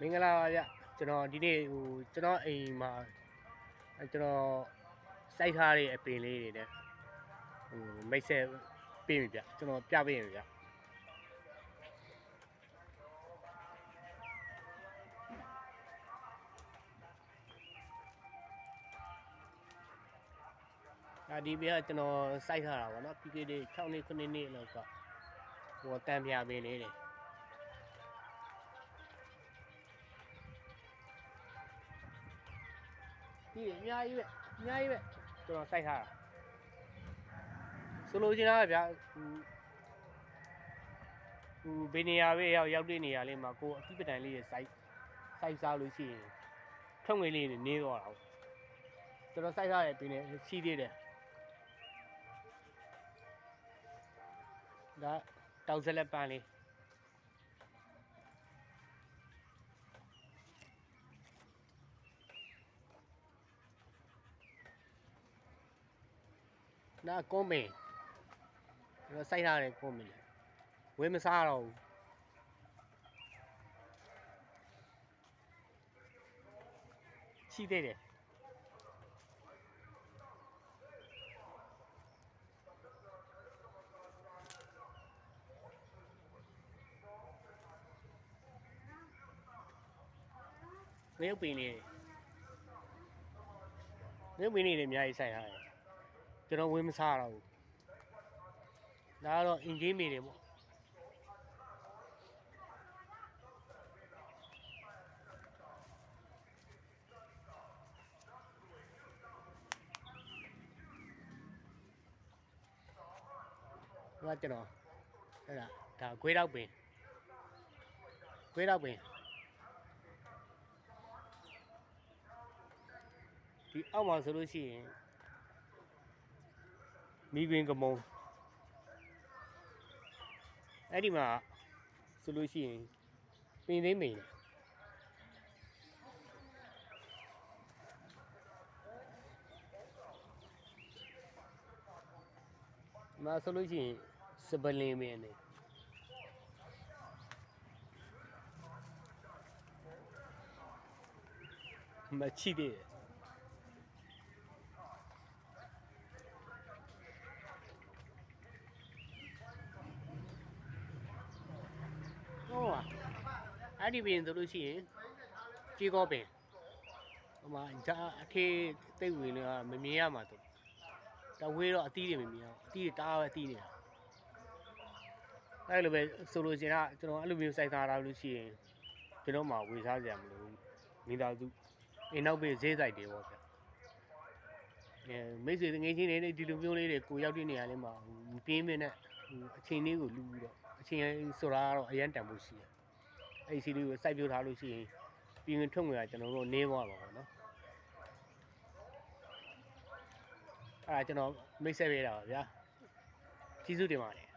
မင်္ဂလာပါဗျကျွန်တော်ဒီနေ့ကျွန်တော်အိမ်မှာကျွန်တော်စိုက်ထားတဲ့အပင်လေးတွေနဲ့မိတ်ဆက်ပေးပြီဗျကျွန်တော်ပြပေးရင်ဗျဒီပြကျွန်တော်စိုက်ထားတာပေါ့နော်ပြီးခဲ့တဲ့6နှစ်9နှစ်လောက်ကတန်ပြပင်လေးတွေဒီအများကြီးပဲကျွန်တော်စိုက်ထားတာဆိုလိုချင်တာဗျာဘယ်နေရာပဲရောက်တဲ့နေရာလေးမှာကိုအတိပတိုင်လေးစိုက်စားလို့ရှိရင်ထုံငွေလေးနေသွားတာကျွန်တော်စိုက်ထားတဲ့ပင်နဲ့ရှိသေးတယ်ဒါတောက်စလက်ပန်းလေးနာကွန်မင်းကျွန်တော်စိုက်ထားတဲ့ကွန်မင်းဝယ်မစားတော့ဘူးရှိသေးတယ်ငရုတ်ပင်လေးအများကြီးစိုက်ထားတယ်ကျွန်တော်ဝယ်မစားတော့ဘူးဒါကတော့အင်ဂျင်မီတွေပေါ့ကျွန်တော်အဲ့ဒါဂွေးတော့ပင်ဒီအောက်မှာဆိုလို့ရှိရင်မိကွင်းကမုံအဲ့ဒီမှာဆိုလို့ရှိရင်ပင်သိမ်းမိန်မှာဆိုလို့ရှိရင်စပလင်းပင်နေမချီသေးတယ်အဲ့ဒီပင်ဆိုလို့ရှိရင်ကြေးကောပင်ဟိုမှာဒါအထေးတိတ်ဝင်နေတာမမြင်ရမှာတော့တဝေးတော့အသီးတွေမမြင်အောင်အသီးတွေတားပဲအသီးနေတာအဲ့လိုပဲဆိုလို့ရှိရင်ကျွန်တော်အဲ့လိုမျိုးစိုက်ထားတာလို့ရှိရင်ကျွန်တော်မှဝေစားကြရမလို့မိသားစုအိမ်နောက်ဘေးဈေးဆိုင်တွေပေါ့ဗျမိတ်ဆွေငယ်ချင်းတွေဒီလိုမျိုးလေးတွေကိုရောက်တဲ့နေရာလေးမှာပြင်းပြင်းနဲ့အချိန်လေးကိုလူပြီးတော့အချိန်ဆိုတာကတော့အရန်တန်ဖို့ရှိတယ်အဲ့ဒီစီလေးကိုစိုက်ပြထားလို့ရှိရင်ပြီးရင်ထုတ်ငွေကကျွန်တော်တို့နင်းသွားပါပေါ့နော်အဲ့ဒါကျွန်တော်မိတ်ဆက်ပေးတာပါဗျာကျေးဇူးတင်ပါတယ်